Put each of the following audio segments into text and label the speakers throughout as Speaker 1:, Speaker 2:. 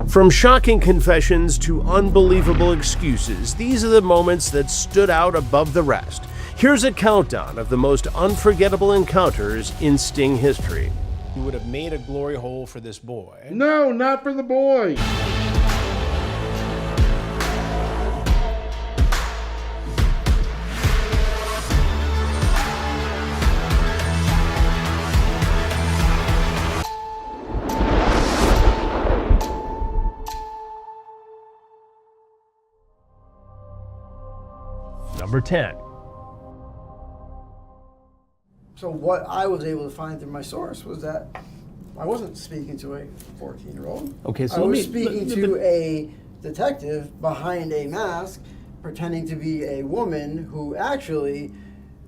Speaker 1: From shocking confessions to unbelievable excuses, these are the moments that stood out above the rest. Here's a countdown of the most unforgettable encounters in Sting history. You would have made a glory hole for this boy.
Speaker 2: No, not for the boy.
Speaker 1: Number 10.
Speaker 3: So what I was able to find through my source was that I wasn't speaking to a 14-year-old.
Speaker 1: Okay, so
Speaker 3: I was speaking to a detective behind a mask, pretending to be a woman who actually,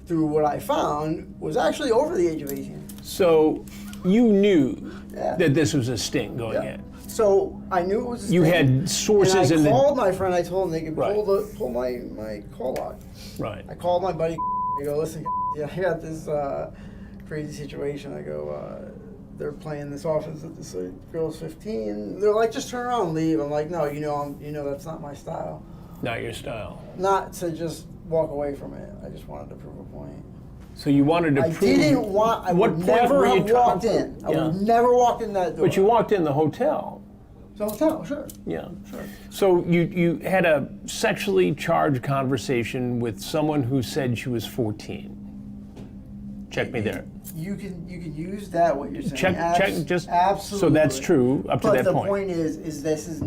Speaker 3: through what I found, was actually over the age of 18.
Speaker 1: So you knew that this was a sting going in.
Speaker 3: So I knew it was a sting.
Speaker 1: You had sources
Speaker 3: and
Speaker 1: in
Speaker 3: I called my friend. I told him they could
Speaker 1: Right.
Speaker 3: pull my call log.
Speaker 1: Right.
Speaker 3: I called my buddy. I go, listen, I got this crazy situation. I go, they're playing this offense at this girl's 15. They're like, just turn around and leave. I'm like, no, you know that's not my style.
Speaker 1: Not your style.
Speaker 3: Not to just walk away from it. I just wanted to prove a point.
Speaker 1: So you wanted to prove...
Speaker 3: I would never have walked in. I would never walk in that door.
Speaker 1: But you walked in the hotel.
Speaker 3: The hotel, sure.
Speaker 1: Yeah. Sure. So you had a sexually charged conversation with someone who said she was 14. Check me there.
Speaker 3: You can use that, what you're saying.
Speaker 1: Check, just
Speaker 3: absolutely.
Speaker 1: so that's true up to that point.
Speaker 3: But the point is this is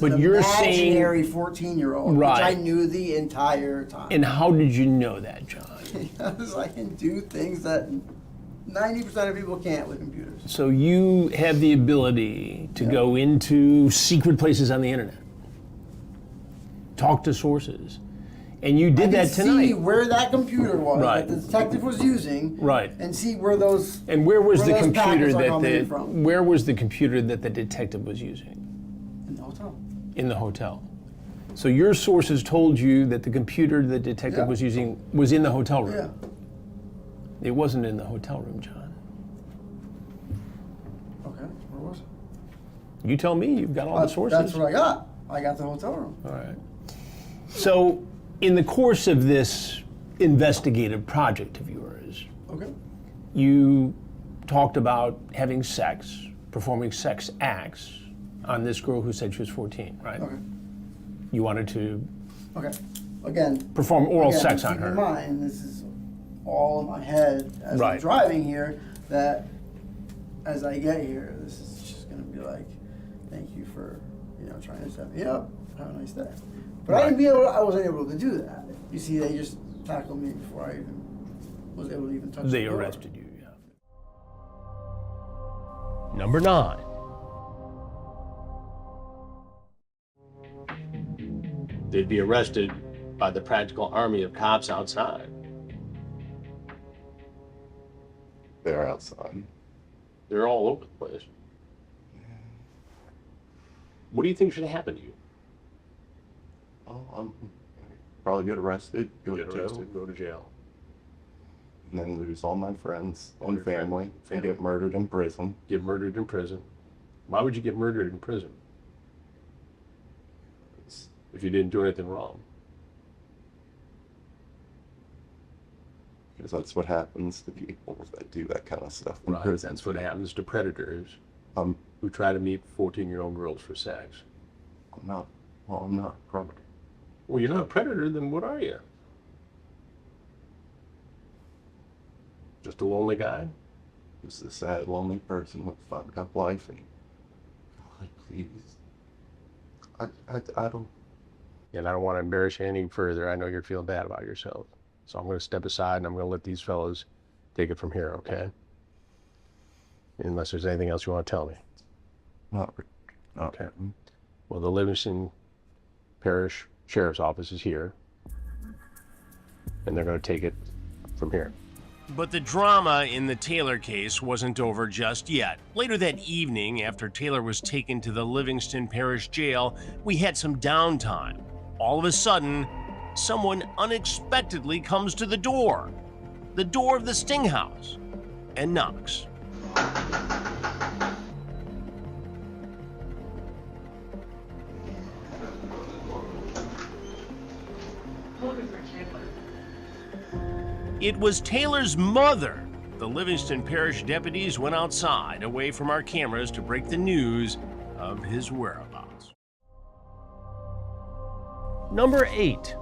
Speaker 1: but
Speaker 3: an
Speaker 1: you're
Speaker 3: imaginary 14-year-old,
Speaker 1: right.
Speaker 3: which I knew the entire time.
Speaker 1: And how did you know that, John?
Speaker 3: Because I can do things that 90% of people can't with computers.
Speaker 1: So you have the ability to go into secret places on the internet, talk to sources, and you did that tonight.
Speaker 3: See where that computer was
Speaker 1: Right.
Speaker 3: that the detective was using,
Speaker 1: Right.
Speaker 3: and see where those
Speaker 1: And where was the
Speaker 3: those
Speaker 1: computer
Speaker 3: packets are
Speaker 1: that
Speaker 3: coming from.
Speaker 1: where was the computer that the detective was using?
Speaker 3: In the hotel.
Speaker 1: In the hotel. So your sources told you that the computer the detective was using was in the hotel room.
Speaker 3: Yeah.
Speaker 1: It wasn't in the hotel room, John.
Speaker 3: Okay, where was it?
Speaker 1: You tell me. You've got all the sources.
Speaker 3: That's what I got. I got the hotel room.
Speaker 1: All right. So, in the course of this investigative project of yours,
Speaker 3: Okay.
Speaker 1: you talked about having sex, performing sex acts on this girl who said she was 14, right?
Speaker 3: Okay.
Speaker 1: You wanted to
Speaker 3: Okay. Again.
Speaker 1: perform oral sex on
Speaker 3: keep
Speaker 1: her.
Speaker 3: in mind, this is all in my head as I'm
Speaker 1: Right.
Speaker 3: driving here. That as I get here, this is just going to be like, thank you for trying to set me up. Have a nice day. But
Speaker 1: Right.
Speaker 3: I wasn't able to do that. You see, they just tackled me before I even was able to even touch
Speaker 1: They
Speaker 3: the door.
Speaker 1: arrested you, yeah. Number 9.
Speaker 4: They'd be arrested by the practical army of cops outside.
Speaker 2: They're outside.
Speaker 4: They're all over the place. What do you think should happen to you?
Speaker 2: Oh, I'm probably get arrested, go
Speaker 4: Get
Speaker 2: to jail,
Speaker 4: arrested, go to jail.
Speaker 2: and then lose all my friends
Speaker 4: All
Speaker 2: and
Speaker 4: your friends,
Speaker 2: family, and
Speaker 4: family.
Speaker 2: get murdered in prison.
Speaker 4: Get murdered in prison. Why would you get murdered in prison if you didn't do anything wrong?
Speaker 2: Because that's what happens to people that do that kind of stuff in
Speaker 4: Right.
Speaker 2: prison.
Speaker 4: That's what happens to predators
Speaker 2: I'm
Speaker 4: who try to meet 14-year-old girls for sex.
Speaker 2: not a criminal.
Speaker 4: Well, you're not a predator, then what are you? Just a lonely guy?
Speaker 2: Just a sad, lonely person with a fucked up life, and God, please, I don't.
Speaker 4: And I don't want to embarrass you any further. I know you're feeling bad about yourself. So I'm going to step aside and I'm going to let these fellows take it from here, okay? Unless there's anything else you want to tell me.
Speaker 2: Not
Speaker 4: Okay. Well, the Livingston Parish Sheriff's Office is here, and they're going to take it from here.
Speaker 1: But the drama in the Taylor case wasn't over just yet. Later that evening, after Taylor was taken to the Livingston Parish Jail, we had some downtime. All of a sudden, someone unexpectedly comes to the door of the Sting house, and knocks. It was Taylor's mother. The Livingston Parish deputies went outside, away from our cameras, to break the news of his whereabouts. Number 8.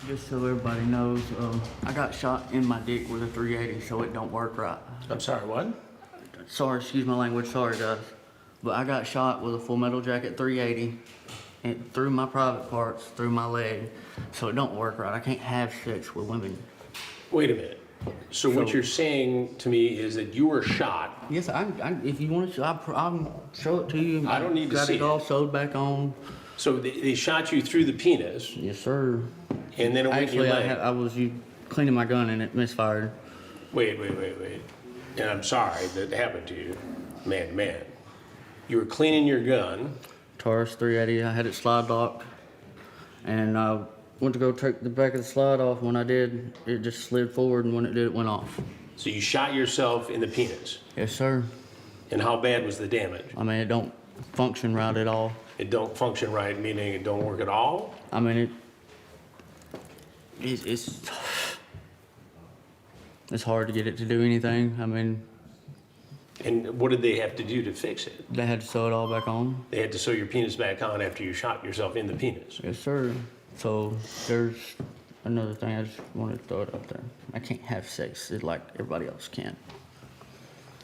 Speaker 5: Just so everybody knows, I got shot in my dick with a 380, so it don't work right.
Speaker 4: I'm sorry, what?
Speaker 5: Sorry, excuse my language, sorry guys. But I got shot with a Full Metal Jacket 380 and through my private parts, through my leg, so it don't work right. I can't have sex with women.
Speaker 4: Wait a minute. So what you're saying to me is that you were shot.
Speaker 5: Yes, if you want to, I'll show it to you.
Speaker 4: I don't need to see
Speaker 5: it. Got it all sewed back on.
Speaker 4: So they shot you through the penis.
Speaker 5: Yes, sir.
Speaker 4: And then it went in your leg.
Speaker 5: I was cleaning my gun and it misfired.
Speaker 4: Wait. And I'm sorry that happened to you. Man. You were cleaning your gun.
Speaker 5: Taurus 380, I had it slide locked. And I went to go take the back of the slide off. When I did, it just slid forward, and when it did, it went off.
Speaker 4: So you shot yourself in the penis.
Speaker 5: Yes, sir.
Speaker 4: And how bad was the damage?
Speaker 5: I mean, it don't function right at all.
Speaker 4: It don't function right, meaning it don't work at all?
Speaker 5: I mean, it's hard to get it to do anything. I mean,
Speaker 4: and what did they have to do to fix it?
Speaker 5: they had to sew it all back on.
Speaker 4: They had to sew your penis back on after you shot yourself in the penis.
Speaker 5: Yes, sir. So there's another thing I just wanted to throw it out there. I can't have sex like everybody else can.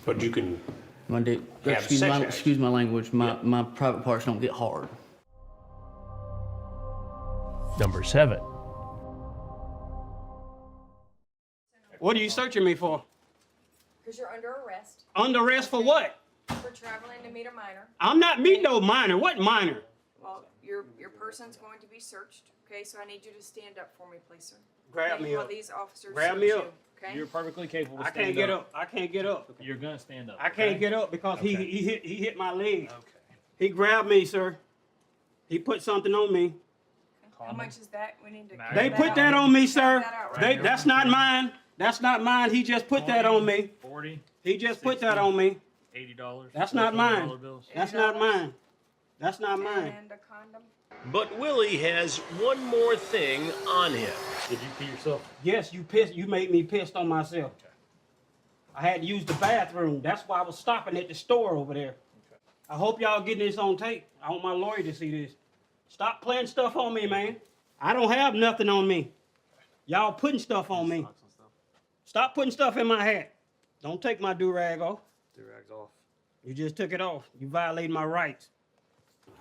Speaker 4: But you can
Speaker 5: My dick,
Speaker 4: have
Speaker 5: excuse
Speaker 4: sex
Speaker 5: my,
Speaker 4: acts.
Speaker 5: excuse my language, my private parts don't get hard.
Speaker 1: Number 7.
Speaker 6: What are you searching me for?
Speaker 7: Because you're under arrest
Speaker 6: Under arrest for what?
Speaker 7: for traveling to meet a minor.
Speaker 6: I'm not meeting no minor. What minor?
Speaker 7: Well, your person's going to be searched, okay? So I need you to stand up for me, please, sir.
Speaker 6: Grab
Speaker 7: Okay,
Speaker 6: me
Speaker 7: while
Speaker 6: up.
Speaker 7: these officers
Speaker 6: Grab
Speaker 7: search
Speaker 6: me
Speaker 7: you,
Speaker 6: up.
Speaker 7: okay?
Speaker 8: You're perfectly capable of
Speaker 6: I
Speaker 8: standing
Speaker 6: can't get up. I can't get up.
Speaker 8: You're gonna stand up.
Speaker 6: I can't
Speaker 8: okay?
Speaker 6: get up because
Speaker 8: Okay.
Speaker 6: he hit my leg.
Speaker 8: Okay.
Speaker 6: He grabbed me, sir. He put something on me.
Speaker 7: How much is that? We need to.
Speaker 8: They
Speaker 7: cut
Speaker 6: They put
Speaker 7: out.
Speaker 6: that on me, sir.
Speaker 7: Cut that out right
Speaker 6: They,
Speaker 7: now.
Speaker 6: that's not mine. That's not mine. He just put that on me.
Speaker 8: 40,
Speaker 6: He just put that on me.
Speaker 8: $80.
Speaker 6: That's not mine.
Speaker 8: $100 bills.
Speaker 6: That's not mine. That's not mine.
Speaker 7: And a condom.
Speaker 1: But Willie has one more thing on him.
Speaker 8: Did you pee yourself?
Speaker 6: Yes, you pissed. You made me pissed on myself. I had to use the bathroom. That's why I was stopping at the store over there. I hope y'all getting this on tape. I want my lawyer to see this. Stop playing stuff on me, man. I don't have nothing on me. Y'all putting stuff on me. Stop putting stuff in my hat. Don't take my do-rag off.
Speaker 8: Do-rag's off.
Speaker 6: You just took it off. You violated my rights.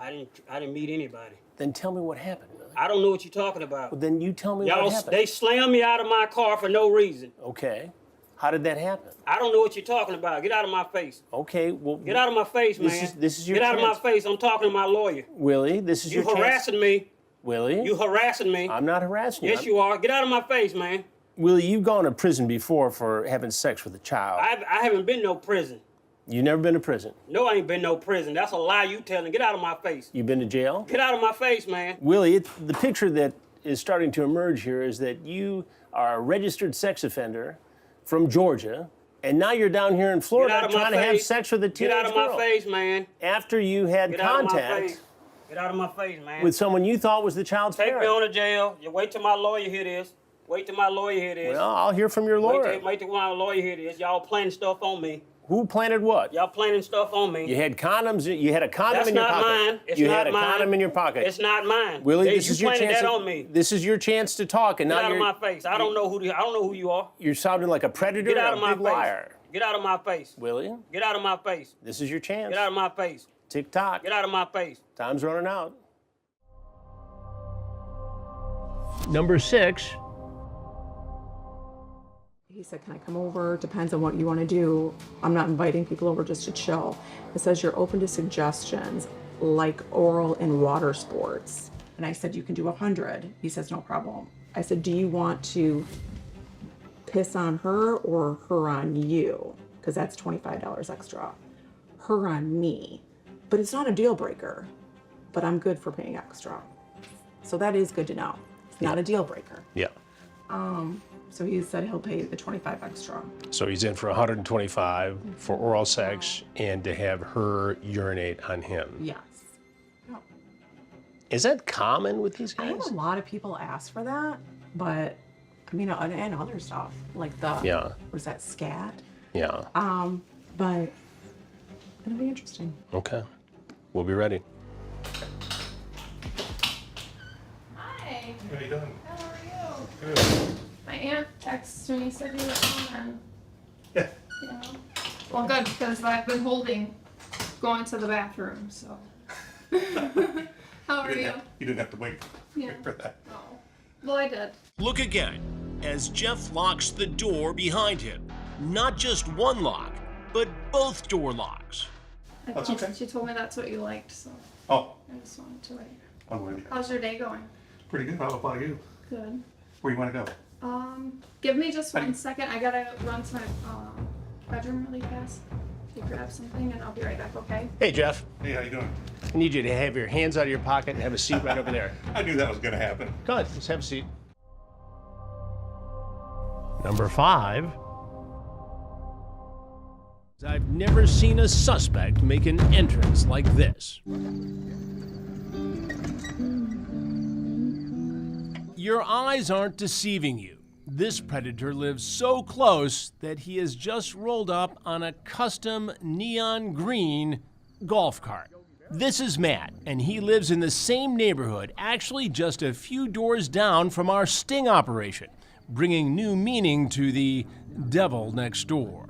Speaker 6: I didn't meet anybody.
Speaker 4: Then tell me what happened, Willie.
Speaker 6: I don't know what you're talking about.
Speaker 4: Well, then you tell me
Speaker 6: Y'all,
Speaker 4: what happened.
Speaker 6: they slammed me out of my car for no reason.
Speaker 4: Okay. How did that happen?
Speaker 6: I don't know what you're talking about. Get out of my face.
Speaker 4: Okay, well...
Speaker 6: Get out of my face, man.
Speaker 4: This is your
Speaker 6: Get out
Speaker 4: chance.
Speaker 6: of my face. I'm talking to my lawyer.
Speaker 4: Willie, this is
Speaker 6: You
Speaker 4: your chance.
Speaker 6: harassing me.
Speaker 4: Willie?
Speaker 6: You harassing me.
Speaker 4: I'm not harassing you.
Speaker 6: Yes, you are. Get out of my face, man.
Speaker 4: Willie, you've gone to prison before for having sex with a child.
Speaker 6: I haven't been no prison.
Speaker 4: You've never been to prison.
Speaker 6: No, I ain't been no prison. That's a lie you telling. Get out of my face.
Speaker 4: You've been to jail?
Speaker 6: Get out of my face, man.
Speaker 4: Willie, the picture that is starting to emerge here is that you are a registered sex offender from Georgia, and now you're down here in
Speaker 6: Get
Speaker 4: Florida
Speaker 6: out of my
Speaker 4: trying to have
Speaker 6: face.
Speaker 4: sex with a teenage
Speaker 6: Get out of my
Speaker 4: girl.
Speaker 6: face, man.
Speaker 4: After you had
Speaker 6: Get out of my
Speaker 4: contact
Speaker 6: face. Get out of my face, man.
Speaker 4: with someone you thought was the child's
Speaker 6: Take me
Speaker 4: parent.
Speaker 6: on to jail. You wait till my lawyer hear this. Wait till my lawyer hear this.
Speaker 4: Well, I'll hear from your lawyer.
Speaker 6: Wait till my lawyer hear this. Y'all planning stuff on me.
Speaker 4: Who planted what?
Speaker 6: Y'all planning stuff on me.
Speaker 4: You had condoms. You had a condom
Speaker 6: That's
Speaker 4: in your
Speaker 6: not
Speaker 4: pocket.
Speaker 6: mine. It's
Speaker 4: you
Speaker 6: not
Speaker 4: had a
Speaker 6: mine.
Speaker 4: condom in your pocket.
Speaker 6: It's not mine.
Speaker 4: Willie,
Speaker 6: Hey,
Speaker 4: this
Speaker 6: you
Speaker 4: is your
Speaker 6: planted
Speaker 4: chance.
Speaker 6: that on me.
Speaker 4: This is your chance to talk, and
Speaker 6: Get
Speaker 4: now
Speaker 6: out of
Speaker 4: you're
Speaker 6: my face. I don't know who you are.
Speaker 4: you're sounding like a predator
Speaker 6: Get out
Speaker 4: and
Speaker 6: of
Speaker 4: a
Speaker 6: my
Speaker 4: big
Speaker 6: face.
Speaker 4: liar.
Speaker 6: Get out of my face.
Speaker 4: Willie,
Speaker 6: Get out of my face.
Speaker 4: this is your chance.
Speaker 6: Get out of my face.
Speaker 4: Tick tock.
Speaker 6: Get out of my face.
Speaker 4: Time's running out.
Speaker 1: Number 6.
Speaker 9: He said, can I come over? Depends on what you want to do. I'm not inviting people over just to chill. It says you're open to suggestions like oral and water sports. And I said, you can do 100. He says, no problem. I said, do you want to piss on her or her on you? Because that's $25 extra. Her on me. But it's not a deal breaker. But I'm good for paying extra. So that is good to know. It's not a deal breaker.
Speaker 4: Yeah.
Speaker 9: So he said he'll pay the 25 extra.
Speaker 4: So he's in for 125 for oral sex and to have her urinate on him.
Speaker 9: Yes. No.
Speaker 4: Is that common with these
Speaker 9: I
Speaker 4: guys?
Speaker 9: have a lot of people ask for that, but I mean, and other stuff like the what is that, scat?
Speaker 4: Yeah.
Speaker 9: But it'll be interesting.
Speaker 4: Okay. We'll be ready.
Speaker 10: Hi.
Speaker 2: How you doing?
Speaker 10: How are you?
Speaker 2: Good.
Speaker 10: My aunt texted me, said you were on.
Speaker 2: Yeah.
Speaker 10: Yeah. Well, good, because I've been holding going to the bathroom, so. How are you?
Speaker 2: You didn't have to wait
Speaker 10: Yeah.
Speaker 2: for that.
Speaker 10: Oh. Well, I did.
Speaker 1: Look again as Jeff locks the door behind him. Not just one lock, but both door locks.
Speaker 2: That's okay.
Speaker 10: She told me that's what you liked, so
Speaker 2: Oh,
Speaker 10: I just wanted to wait.
Speaker 2: I'm with you.
Speaker 10: How's your day going?
Speaker 2: Pretty good. How about you?
Speaker 10: Good.
Speaker 2: Where you want to go?
Speaker 10: Give me just 1 second. I gotta run to my bedroom really fast to grab something, and I'll be right back, okay?
Speaker 4: Hey, Jeff.
Speaker 2: Hey, how you doing?
Speaker 4: I need you to have your hands out of your pocket and have a seat right over there.
Speaker 2: I knew that was going to happen.
Speaker 4: Go ahead, let's have a seat. Number 5.
Speaker 1: I've never seen a suspect make an entrance like this. Your eyes aren't deceiving you. This predator lives so close that he has just rolled up on a custom neon green golf cart. This is Matt, and he lives in the same neighborhood, actually just a few doors down from our sting operation, bringing new meaning to the devil next door.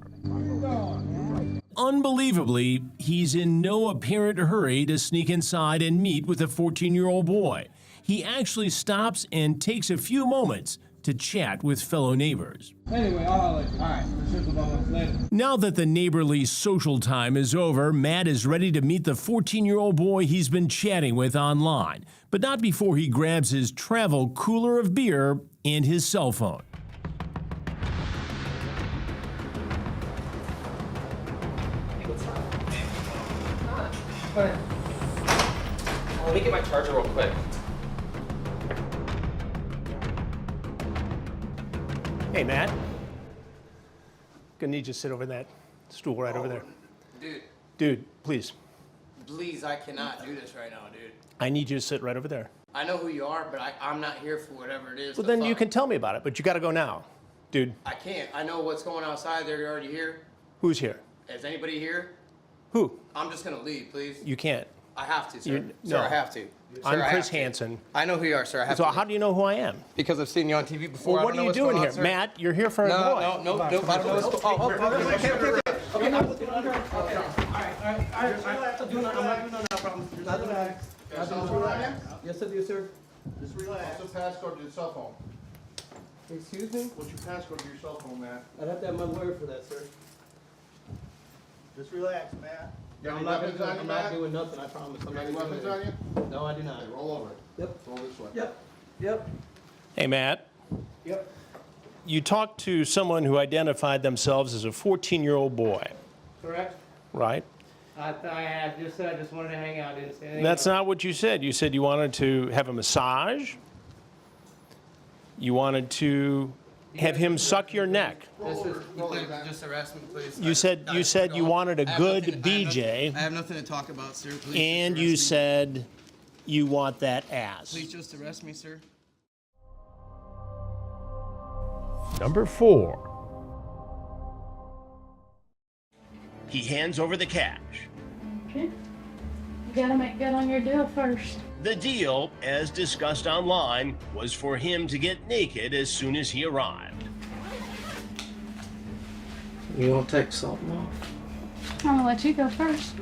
Speaker 1: Unbelievably, he's in no apparent hurry to sneak inside and meet with a 14-year-old boy. He actually stops and takes a few moments to chat with fellow neighbors.
Speaker 6: Anyway, all right. Later.
Speaker 1: Now that the neighborly social time is over, Matt is ready to meet the 14-year-old boy he's been chatting with online, but not before he grabs his travel cooler of beer and his cell phone.
Speaker 11: Let me get my charger real quick.
Speaker 4: Hey, Matt. Gonna need you to sit over that stool right over there.
Speaker 11: Dude,
Speaker 4: Dude, please.
Speaker 11: please, I cannot do this right now, dude.
Speaker 4: I need you to sit right over there.
Speaker 11: I know who you are, but I'm not here for whatever it is.
Speaker 4: Well,
Speaker 11: the
Speaker 4: then you
Speaker 11: fuck.
Speaker 4: can tell me about it, but you gotta go now. Dude,
Speaker 11: I can't. I know what's going outside. They're already here.
Speaker 4: who's here?
Speaker 11: Is anybody here?
Speaker 4: Who?
Speaker 11: I'm just gonna leave, please.
Speaker 4: You can't.
Speaker 11: I have to, sir.
Speaker 4: You-
Speaker 11: Sir,
Speaker 4: no.
Speaker 11: I have to.
Speaker 4: I'm
Speaker 11: Sir, I
Speaker 4: Chris
Speaker 11: have to.
Speaker 4: Hansen.
Speaker 11: I know who you are, sir. I have
Speaker 4: So
Speaker 11: to.
Speaker 4: how do you know who I am?
Speaker 11: Because I've seen you on TV before.
Speaker 4: Well,
Speaker 11: I
Speaker 4: what
Speaker 11: don't
Speaker 4: are
Speaker 11: know
Speaker 4: you
Speaker 11: what's
Speaker 4: doing
Speaker 11: going
Speaker 4: here?
Speaker 11: on, sir.
Speaker 4: Matt, you're here for a boy.
Speaker 11: No, I don't know what's going on.
Speaker 6: Yes, I do, sir.
Speaker 2: Just relax. What's the passcode to your cell phone?
Speaker 6: Excuse me?
Speaker 2: What's your passcode to your cell phone, Matt?
Speaker 6: I'd have to have my lawyer for that, sir.
Speaker 2: Just relax, Matt. You got
Speaker 6: I'm
Speaker 2: any
Speaker 6: not,
Speaker 2: weapons
Speaker 6: gonna,
Speaker 2: on you,
Speaker 6: I'm not
Speaker 2: Matt?
Speaker 6: doing nothing, I promise. I'm
Speaker 2: You got
Speaker 6: not
Speaker 2: any
Speaker 6: doing
Speaker 2: weapons on
Speaker 6: anything.
Speaker 2: you?
Speaker 6: No, I do not.
Speaker 2: Okay, roll over.
Speaker 6: Yep.
Speaker 2: Roll this way.
Speaker 6: Yep. Yep.
Speaker 4: Hey, Matt.
Speaker 6: Yep.
Speaker 4: You talked to someone who identified themselves as a 14-year-old boy,
Speaker 6: Correct?
Speaker 4: right?
Speaker 6: I had just said I just wanted to hang out. Didn't say anything.
Speaker 4: That's not what you said. You said you wanted to have a massage. You wanted to have him suck your neck.
Speaker 11: Just arrest me, please.
Speaker 4: You said you wanted a good BJ,
Speaker 11: I have nothing to talk about, sir. Please
Speaker 4: and
Speaker 11: just
Speaker 4: you
Speaker 11: arrest me.
Speaker 4: said you want that ass.
Speaker 11: Please just arrest me, sir.
Speaker 1: Number 4. He hands over the cash.
Speaker 10: Okay. You gotta make good on your deal first.
Speaker 1: The deal, as discussed online, was for him to get naked as soon as he arrived.
Speaker 5: You won't take something off?
Speaker 10: I'm gonna let you go first.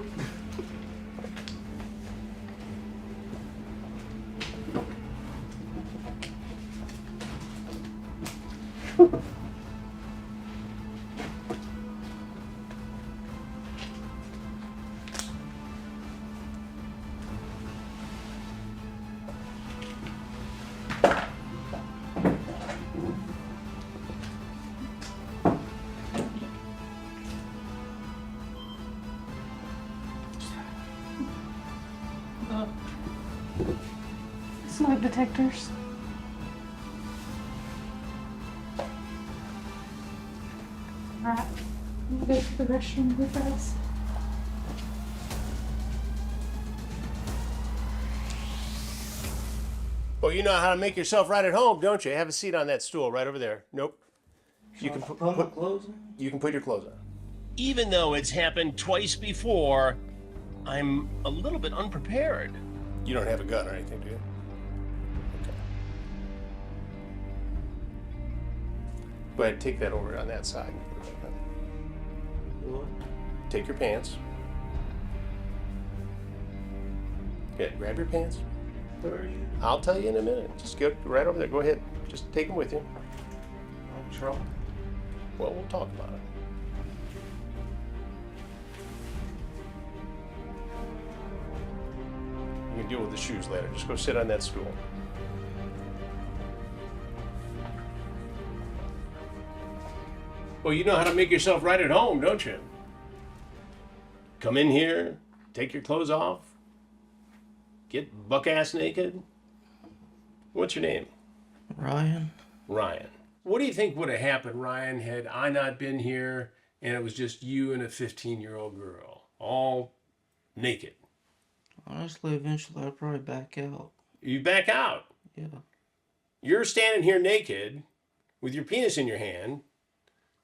Speaker 10: Smoke detectors. Alright. I'm gonna go to the restroom with us.
Speaker 1: Well, you know how to make yourself right at home, don't you? Have a seat on that stool right over there. Nope. You can put my clothes on? You can put your clothes on. Even though it's happened twice before, I'm a little bit unprepared. You don't have a gun or anything, do you? Okay. Go ahead, take that over on that side. And put it back on. Take your pants. Okay, grab your pants. Where are you? I'll tell you in a minute. Just go right over there. Go ahead. Just take them with you. No trouble. Well, we'll talk about it. You can deal with the shoes later. Just go sit on that stool. Well, you know how to make yourself right at home, don't you? Come in here, take your clothes off, get buck-ass naked. What's your name?
Speaker 11: Ryan.
Speaker 1: Ryan. What do you think would have happened, Ryan, had I not been here and it was just you and a 15-year-old girl, all naked?
Speaker 11: Honestly, eventually I'd probably back out.
Speaker 1: You back out.
Speaker 11: Yeah.
Speaker 1: You're standing here naked with your penis in your hand,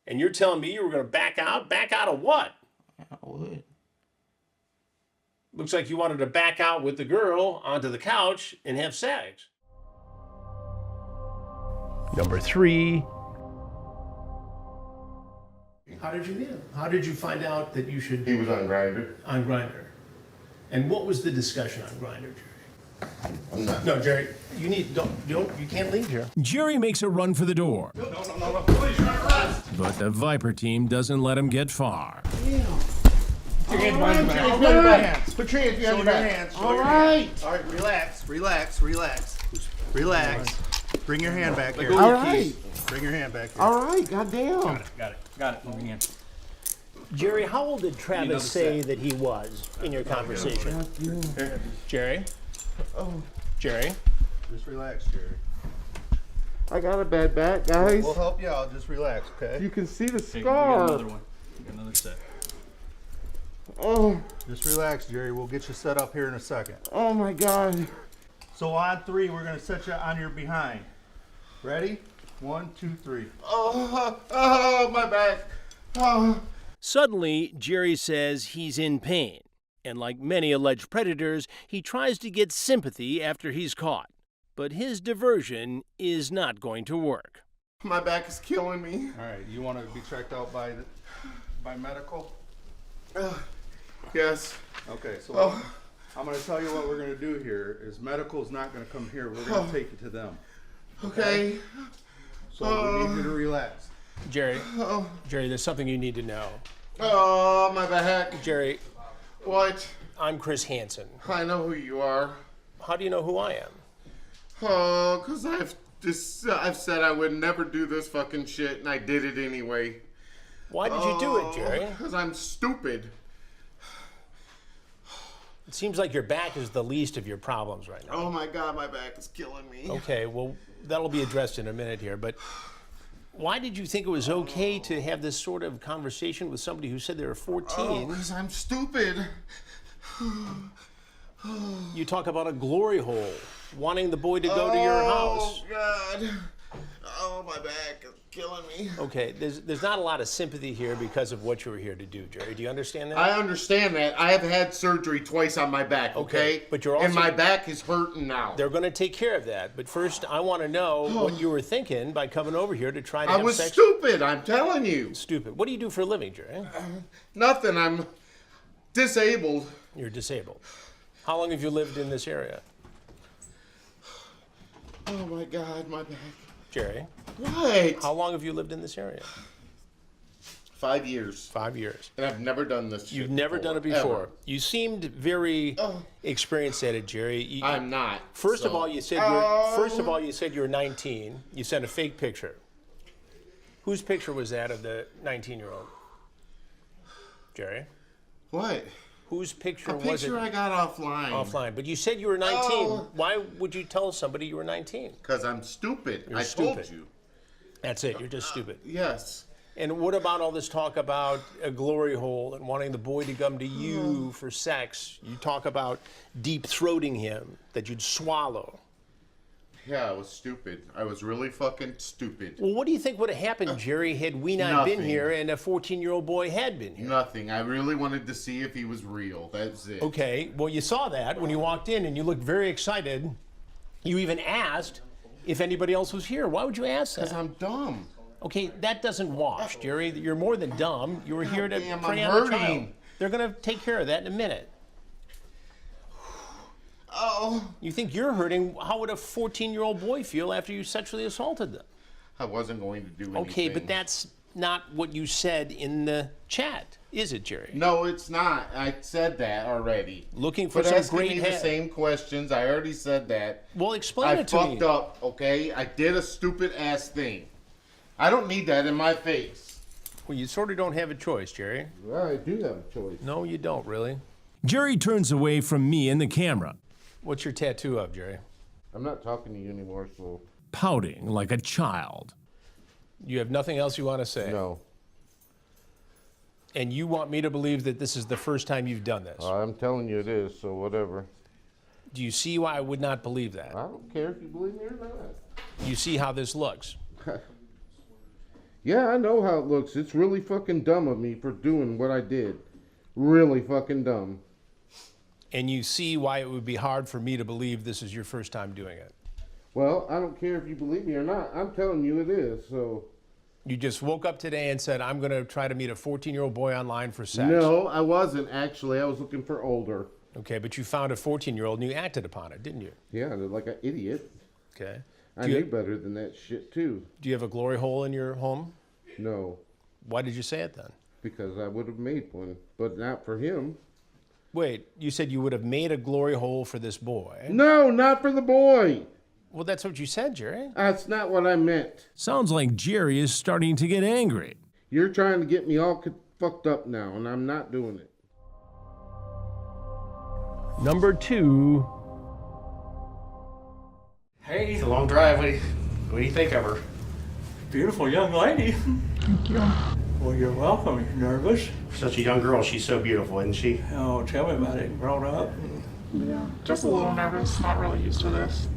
Speaker 1: and you're telling me you were going to back out? Back out of what?
Speaker 11: I would.
Speaker 1: Looks like you wanted to back out with the girl onto the couch and have sex. Number 3. How did you meet him? How did you find out that you should...
Speaker 2: He was on Grindr.
Speaker 1: On Grindr. And what was the discussion on Grindr, Jerry?
Speaker 2: I'm not.
Speaker 1: No, Jerry, you need... you can't leave here.
Speaker 12: Jerry makes a run for the door.
Speaker 2: No, please,
Speaker 12: But the Viper team doesn't let him get far.
Speaker 2: Put your hands behind your back. Put your hands behind your back. All right.
Speaker 11: All right, relax, relax, relax. Relax. Bring your hand back here.
Speaker 2: All right.
Speaker 11: Bring your hand back here.
Speaker 2: All right, goddamn.
Speaker 8: Got it. Moving in.
Speaker 1: Jerry, how old did Travis say that he was in your conversation? Jerry?
Speaker 2: Oh.
Speaker 1: Jerry?
Speaker 11: Just relax, Jerry.
Speaker 2: I got a bad back, guys.
Speaker 11: We'll help you out. Just relax, okay?
Speaker 2: You can see the
Speaker 8: Okay, we got another
Speaker 2: scar.
Speaker 8: one. We got another set.
Speaker 2: Oh,
Speaker 11: Just relax, Jerry. We'll get you set up here in a second.
Speaker 2: oh my God.
Speaker 11: So on 3, we're gonna set you on your behind. Ready? 1, 2, 3.
Speaker 2: Oh, my back. Oh.
Speaker 1: Suddenly, Jerry says he's in pain. And like many alleged predators, he tries to get sympathy after he's caught. But his diversion is not going to work.
Speaker 2: My back is killing me.
Speaker 11: All right. You want to be checked out by medical?
Speaker 2: Yes.
Speaker 11: Okay. So I'm going to tell you what we're going to do here. Is medical's not going to come here. We're going to take you to them.
Speaker 2: Okay.
Speaker 11: So we need you to relax.
Speaker 1: Jerry, there's something you need to know.
Speaker 2: Oh, my back.
Speaker 1: Jerry,
Speaker 2: What?
Speaker 1: I'm Chris Hansen.
Speaker 2: I know who you are.
Speaker 1: How do you know who I am?
Speaker 2: Oh, because I've said I would never do this fucking shit, and I did it anyway.
Speaker 1: Why did you do it, Jerry?
Speaker 2: Because I'm stupid.
Speaker 1: It seems like your back is the least of your problems right now.
Speaker 2: Oh my God, my back is killing me.
Speaker 1: Okay, well, that'll be addressed in a minute here, but why did you think it was okay to have this sort of conversation with somebody who said they were 14?
Speaker 2: Because I'm stupid.
Speaker 1: You talk about a glory hole, wanting the boy to go to your house.
Speaker 2: Oh, God. Oh, my back is killing me.
Speaker 1: Okay, there's not a lot of sympathy here because of what you were here to do, Jerry. Do you understand that?
Speaker 2: I understand that. I have had surgery twice on my back, okay?
Speaker 1: But you're also...
Speaker 2: And my back is hurting now.
Speaker 1: They're going to take care of that. But first, I want to know what you were thinking by coming over here to try to have sex.
Speaker 2: I was stupid, I'm telling you.
Speaker 1: Stupid. What do you do for a living, Jerry?
Speaker 2: Nothing. I'm disabled.
Speaker 1: You're disabled. How long have you lived in this area?
Speaker 2: Oh, my God, my back.
Speaker 1: Jerry?
Speaker 2: What?
Speaker 1: How long have you lived in this area?
Speaker 2: 5 years.
Speaker 1: 5 years.
Speaker 2: And I've never done this shit
Speaker 1: You've never
Speaker 2: before,
Speaker 1: done it before.
Speaker 2: ever.
Speaker 1: You seemed very experienced at it, Jerry.
Speaker 2: I'm not.
Speaker 1: First of
Speaker 2: so-
Speaker 1: all, you said you were 19. You sent a fake picture. Whose picture was that of the 19-year-old? Jerry?
Speaker 2: What?
Speaker 1: Whose picture
Speaker 2: A
Speaker 1: was it?
Speaker 2: picture I got offline.
Speaker 1: Offline. But you said you were 19.
Speaker 2: Oh.
Speaker 1: Why would you tell somebody you were 19?
Speaker 2: Because I'm stupid.
Speaker 1: You're
Speaker 2: I
Speaker 1: stupid.
Speaker 2: told you.
Speaker 1: That's it. You're just stupid.
Speaker 2: Yes.
Speaker 1: And what about all this talk about a glory hole and wanting the boy to come to you for sex? You talk about deep throating him, that you'd swallow.
Speaker 2: Yeah, I was stupid. I was really fucking stupid.
Speaker 1: Well, what do you think would have happened, Jerry, had we not been
Speaker 2: Nothing.
Speaker 1: here and a 14-year-old boy had been here?
Speaker 2: Nothing. I really wanted to see if he was real. That's it.
Speaker 1: Okay, well, you saw that when you walked in and you looked very excited. You even asked if anybody else was here. Why would you ask that?
Speaker 2: Because I'm dumb.
Speaker 1: Okay, that doesn't wash, Jerry. You're more than dumb. You were here to
Speaker 2: damn,
Speaker 1: prey
Speaker 2: I'm
Speaker 1: on the child.
Speaker 2: hurting.
Speaker 1: They're going to take care of that in a minute.
Speaker 2: Oh.
Speaker 1: You think you're hurting? How would a 14-year-old boy feel after you sexually assaulted them?
Speaker 2: I wasn't going to do anything.
Speaker 1: Okay, but that's not what you said in the chat, is it, Jerry?
Speaker 2: No, it's not. I said that already.
Speaker 1: Looking for
Speaker 2: But
Speaker 1: some
Speaker 2: asking
Speaker 1: great
Speaker 2: me the same questions. I already said that.
Speaker 1: Well, explain it to me.
Speaker 2: I fucked up, okay? I did a stupid ass thing. I don't need that in my face.
Speaker 1: Well, you sort of don't have a choice, Jerry.
Speaker 2: Well, I do have a choice.
Speaker 1: No, you don't, really.
Speaker 12: Jerry turns away from me and the camera,
Speaker 1: What's your tattoo of, Jerry?
Speaker 2: I'm not talking to you anymore, so...
Speaker 12: pouting like a child.
Speaker 1: You have nothing else you want to say?
Speaker 2: No.
Speaker 1: And you want me to believe that this is the first time you've done this?
Speaker 2: I'm telling you it is, so whatever.
Speaker 1: Do you see why I would not believe that?
Speaker 2: I don't care if you believe me or not.
Speaker 1: You see how this looks?
Speaker 2: Yeah, I know how it looks. It's really fucking dumb of me for doing what I did. Really fucking dumb.
Speaker 1: And you see why it would be hard for me to believe this is your first time doing it?
Speaker 2: Well, I don't care if you believe me or not. I'm telling you it is, so...
Speaker 1: You just woke up today and said, I'm going to try to meet a 14-year-old boy online for sex.
Speaker 2: No, I wasn't, actually. I was looking for older.
Speaker 1: Okay, but you found a 14-year-old and you acted upon it, didn't you?
Speaker 2: Yeah, like an idiot.
Speaker 1: Okay.
Speaker 2: I knew better than that shit, too.
Speaker 1: Do you have a glory hole in your home?
Speaker 2: No.
Speaker 1: Why did you say it then?
Speaker 2: Because I would have made one, but not for him.
Speaker 1: Wait, you said you would have made a glory hole for this boy?
Speaker 2: No, not for the boy.
Speaker 1: Well, that's what you said, Jerry.
Speaker 2: That's not what I meant.
Speaker 12: Sounds like Jerry is starting to get angry.
Speaker 2: You're trying to get me all fucked up now, and I'm not doing it.
Speaker 12: Number 2.
Speaker 13: Hey, it's a long drive. What do you think of her?
Speaker 8: Beautiful young lady.
Speaker 13: Thank you.
Speaker 8: Well, you're welcome. You're nervous?
Speaker 13: For such a young girl, she's so beautiful, isn't she?
Speaker 8: Oh, tell me about it. Grown up?
Speaker 14: Yeah, just a little nervous. Not really used to this.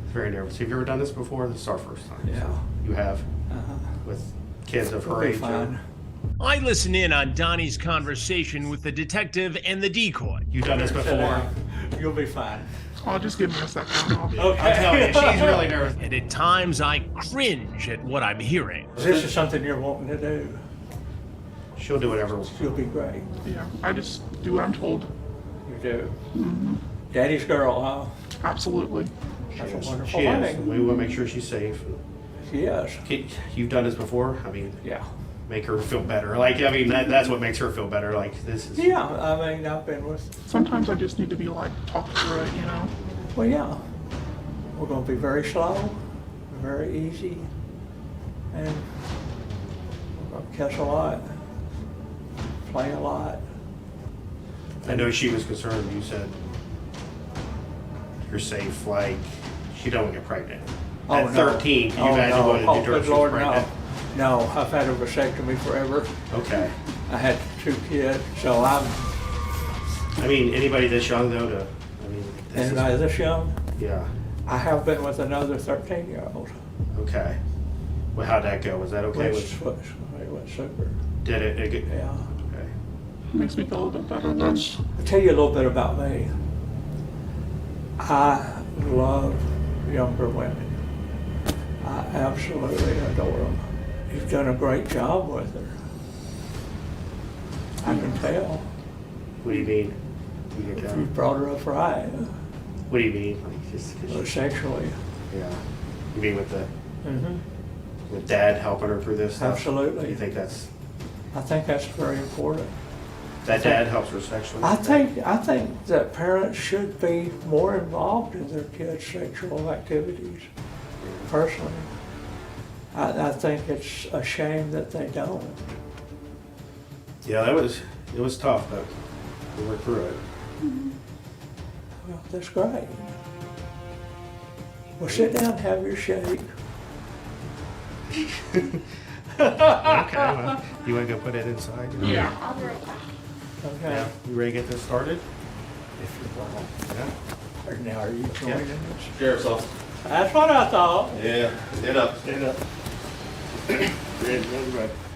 Speaker 13: Very nervous. Have you ever done this before? This is our first time.
Speaker 8: Yeah.
Speaker 13: So you have?
Speaker 8: Uh-huh.
Speaker 13: With kids of her
Speaker 8: We'll be
Speaker 13: age?
Speaker 8: fine.
Speaker 1: I listen in on Donnie's conversation with the detective and the decoy.
Speaker 13: You've done this before?
Speaker 8: You'll be fine.
Speaker 14: Oh, just give me a second.
Speaker 13: Okay. I'm telling you, she's really nervous.
Speaker 1: And at times I cringe at what I'm hearing.
Speaker 8: This is something you're wanting to do.
Speaker 13: She'll do whatever.
Speaker 8: She'll be great.
Speaker 14: Yeah, I just do what I'm told.
Speaker 8: You do.
Speaker 14: Mm-hmm.
Speaker 8: Daddy's girl, huh?
Speaker 14: Absolutely.
Speaker 8: That's a wonderful
Speaker 13: She is.
Speaker 8: thing.
Speaker 13: We will make sure she's safe.
Speaker 8: She is.
Speaker 13: You've done this before? I mean,
Speaker 8: yeah.
Speaker 13: Make her feel better. Like, I mean, that's what makes her feel better. Like, this is...
Speaker 8: Yeah, I mean, I've been with...
Speaker 14: Sometimes I just need to be like, talked through it, you know?
Speaker 8: Well, yeah. We're going to be very slow, very easy, and we're going to kiss a lot, play a lot.
Speaker 13: I know she was concerned. You said you're safe. Like, she don't get pregnant.
Speaker 8: Oh,
Speaker 13: At 13, can you imagine
Speaker 8: no.
Speaker 13: going to New York?
Speaker 8: Good Lord, no. No, I've had a vasectomy forever.
Speaker 13: Okay.
Speaker 8: I had 2 kids, so I'm...
Speaker 13: I mean, anybody this young, though, to... I mean,
Speaker 8: Anybody this young?
Speaker 13: Yeah.
Speaker 8: I have been with another 13-year-old.
Speaker 13: Okay. Well, how'd that go? Was that okay?
Speaker 8: It went super.
Speaker 13: Did it?
Speaker 8: Yeah.
Speaker 13: Okay.
Speaker 14: Makes me feel a bit better.
Speaker 8: I'll tell you a little bit about me. I love younger women. I absolutely adore them. You've done a great job with her. I can tell.
Speaker 13: What do you mean?
Speaker 8: You brought her up right.
Speaker 13: What do you mean? Like, just
Speaker 8: sexually.
Speaker 13: Yeah. You mean with the...
Speaker 8: Mm-hmm.
Speaker 13: With Dad helping her through this stuff?
Speaker 8: Absolutely.
Speaker 13: You think that's...
Speaker 8: I think that's very important.
Speaker 13: That Dad helps her sexually?
Speaker 8: I think that parents should be more involved in their kids' sexual activities. Personally, I think it's a shame that they don't.
Speaker 13: Yeah, it was tough, but we worked through it.
Speaker 8: Mm-hmm. Well, that's great. Well, sit down and have your shake.
Speaker 13: Okay, well, you want to go put it inside?
Speaker 14: Yeah.
Speaker 10: I'll be right back.
Speaker 8: Okay.
Speaker 13: Yeah. You ready to get this started?
Speaker 8: If you're well.
Speaker 13: Yeah.
Speaker 8: Now, are you joining us?
Speaker 13: Sheriff's office.
Speaker 8: That's what I thought.
Speaker 2: Yeah, stand up, stand up.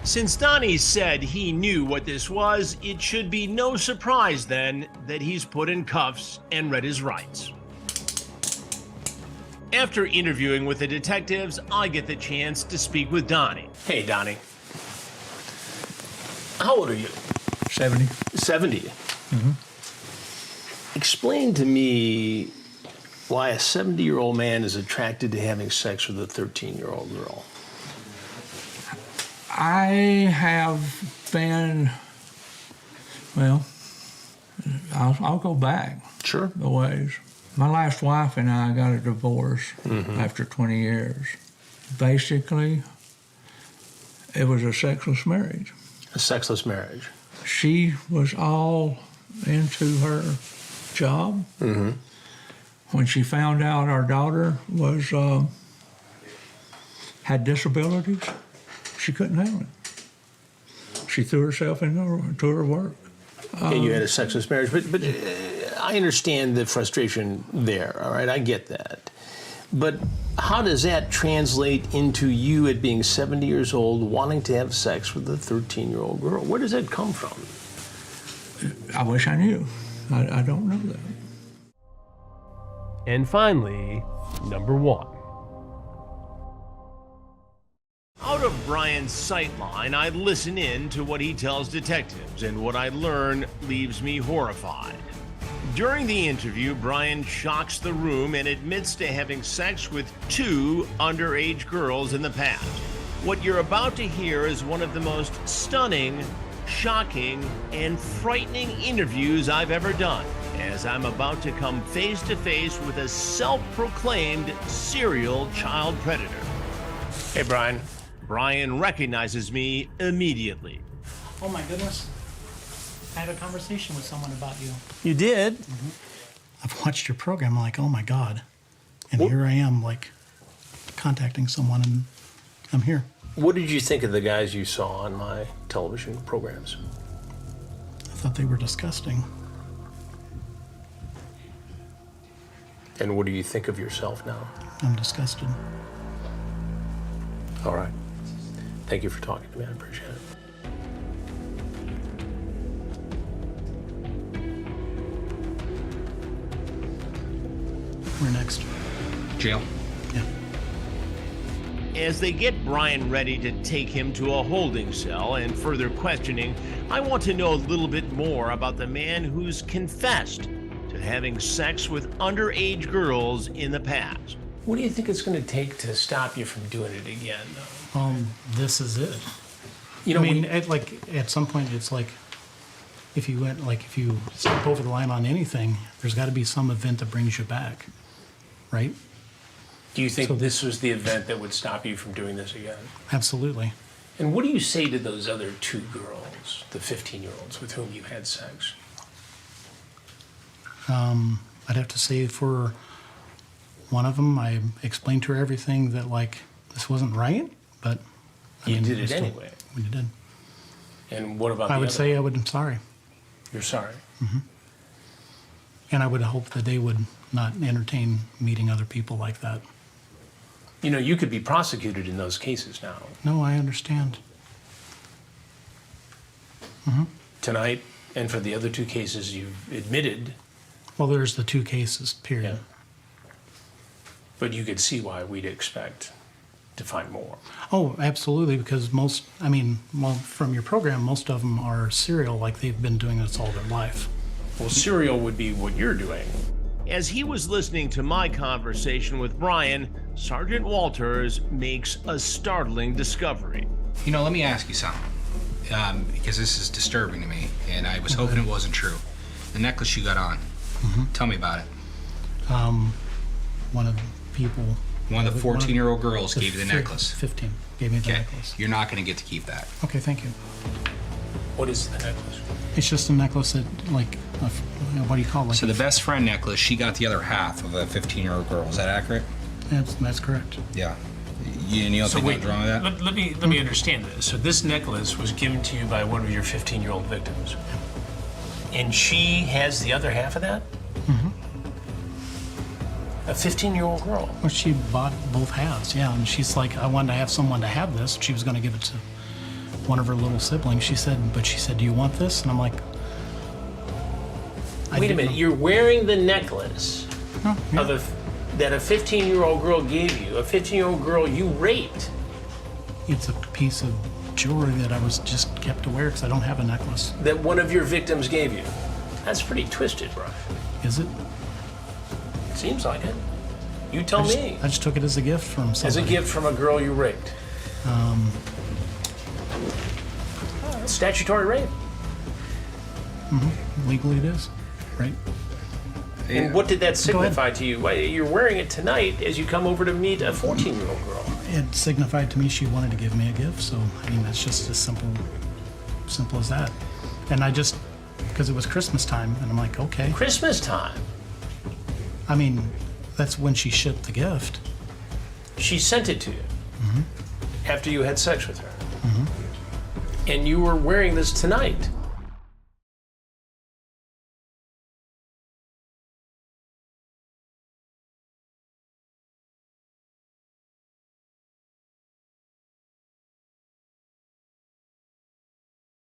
Speaker 1: Since Donnie said he knew what this was, it should be no surprise then that he's put in cuffs and read his rights. After interviewing with the detectives, I get the chance to speak with Donnie. Hey, Donnie. How old are you?
Speaker 15: 70.
Speaker 1: 70.
Speaker 15: Mm-hmm.
Speaker 1: Explain to me why a 70-year-old man is attracted to having sex with a 13-year-old girl.
Speaker 8: I have been, well, I'll go back.
Speaker 1: Sure.
Speaker 8: The ways. My last wife and I got a divorce after 20 years. Basically, it was a sexless marriage.
Speaker 1: A sexless marriage.
Speaker 8: She was all into her job.
Speaker 1: Mm-hmm.
Speaker 8: When she found out our daughter was had disabilities, she couldn't handle it. She threw herself into her work.
Speaker 1: And you had a sexless marriage, but I understand the frustration there, all right? I get that. But how does that translate into you at being 70 years old wanting to have sex with a 13-year-old girl? Where does that come from?
Speaker 8: I wish I knew. I don't know that.
Speaker 1: And finally, number 1. Out of Brian's sightline, I listen in to what he tells detectives, and what I learn leaves me horrified. During the interview, Brian shocks the room and admits to having sex with 2 underage girls in the past. What you're about to hear is one of the most stunning, shocking, and frightening interviews I've ever done, as I'm about to come face to face with a self-proclaimed serial child predator. Hey, Brian. Brian recognizes me immediately.
Speaker 16: Oh my goodness. I had a conversation with someone about you.
Speaker 1: You did?
Speaker 16: I've watched your program, I'm like, oh my God. And here I am, like, contacting someone, and I'm here.
Speaker 1: What did you think of the guys you saw on my television programs?
Speaker 16: I thought they were disgusting.
Speaker 1: And what do you think of yourself now?
Speaker 16: I'm disgusted.
Speaker 1: All right. Thank you for talking to me. I appreciate it.
Speaker 16: We're next.
Speaker 15: Jail.
Speaker 16: Yeah.
Speaker 1: As they get Brian ready to take him to a holding cell and further questioning, I want to know a little bit more about the man who's confessed to having sex with underage girls in the past. What do you think it's going to take to stop you from doing it again, though?
Speaker 16: This is it.
Speaker 1: You know,
Speaker 16: I mean, at some point, it's like, if you step over the line on anything, there's got to be some event that brings you back, right?
Speaker 1: Do you think this was the event that would stop you from doing this again?
Speaker 16: Absolutely.
Speaker 1: And what do you say to those other 2 girls, the 15-year-olds with whom you had sex?
Speaker 16: I'd have to say for one of them, I explained to her everything that, like, this wasn't right, but
Speaker 1: you did it anyway.
Speaker 16: We did.
Speaker 1: And what about the
Speaker 16: I would
Speaker 1: other
Speaker 16: say
Speaker 1: one?
Speaker 16: I'm sorry.
Speaker 1: You're sorry?
Speaker 16: Mm-hmm. And I would hope that they would not entertain meeting other people like that.
Speaker 1: You know, you could be prosecuted in those cases now.
Speaker 16: No, I understand. Mm-hmm.
Speaker 1: Tonight, and for the other 2 cases you've admitted.
Speaker 16: Well, there's the 2 cases, period.
Speaker 1: Yeah. But you could see why we'd expect to find more.
Speaker 16: Oh, absolutely, because from your program, most of them are serial, like they've been doing this all their life.
Speaker 1: Well, serial would be what you're doing. As he was listening to my conversation with Brian, Sergeant Walters makes a startling discovery.
Speaker 15: You know, let me ask you something, because this is disturbing to me, and I was hoping it wasn't true. The necklace you got on, tell me about it.
Speaker 16: One of the people...
Speaker 15: One of the 14-year-old girls gave you the necklace.
Speaker 16: 15 gave me the necklace.
Speaker 15: You're not going to get to keep that.
Speaker 16: Okay, thank you.
Speaker 1: What is the necklace?
Speaker 16: It's just a necklace that, like, what do you call it? Like
Speaker 15: So the best friend necklace, she got the other half of a 15-year-old girl. Is that accurate?
Speaker 16: That's correct.
Speaker 15: Yeah. You don't think I'm wrong with that?
Speaker 1: Let me understand this. So this necklace was given to you by one of your 15-year-old victims. And she has the other half of that?
Speaker 16: Mm-hmm.
Speaker 1: A 15-year-old girl.
Speaker 16: Well, she bought both halves, yeah. And she's like, I wanted to have someone to have this. She was going to give it to one of her little siblings. She said, do you want this? And I'm like,
Speaker 1: Wait a minute, you're wearing the necklace of that a 15-year-old girl gave you, a 15-year-old girl you raped.
Speaker 16: It's a piece of jewelry that I was just kept to wear because I don't have a necklace.
Speaker 1: That one of your victims gave you. That's pretty twisted, Brian.
Speaker 16: Is it?
Speaker 1: Seems like it. You tell me.
Speaker 16: I just took it as a gift from somebody.
Speaker 1: As a gift from a girl you raped. Statutory rape.
Speaker 16: Legally it is, right?
Speaker 1: And what did that signify to you? You're wearing it tonight as you come over to meet a 14-year-old girl.
Speaker 16: It signified to me she wanted to give me a gift, so I mean that's just as simple as that. And I just, because it was Christmas time, and I'm like, okay.
Speaker 1: Christmas time?
Speaker 16: I mean, that's when she shipped the gift.
Speaker 1: She sent it to you after you had sex with her. And you were wearing this tonight.